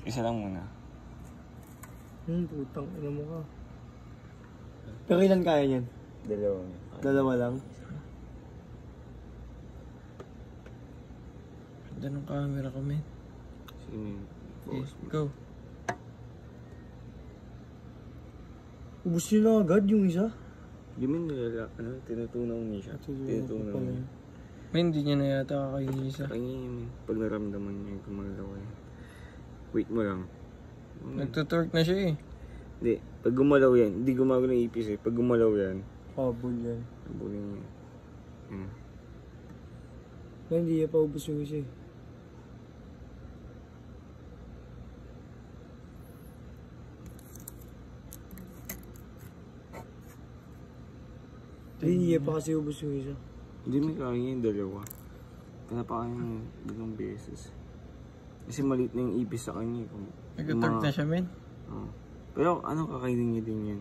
Isa lang muna. Putang ina mo ka. Pero ilan kaya niyan? Dalawa. Dalawa lang? Ganda ng camera ko, men. Sige, Okay, go. Ubus nyo na agad yung isa? Di man tinutunaw niya siya. Tinutunaw niya. Men, hindi niya na yata kakainin isa. Kanya yun, pag naramdaman niya yung gumalaw eh. Wait mo lang. Nagtutorque na siya eh. Hindi, pag gumalaw yan, hindi gumagalaw ng ipis eh. Pag gumalaw yan, Habol yan. habulin niya. Yan. Pero hindi niya pa ubus yung isa eh. Hindi niya pa kasi ubus yung isa. Hindi may kaya yung dalawa. Pinapakan niya dalawang beses. Kasi maliit na yung ipis sa kanya. Nagtutorque na siya, men. Pero ano kakainin niya din yan?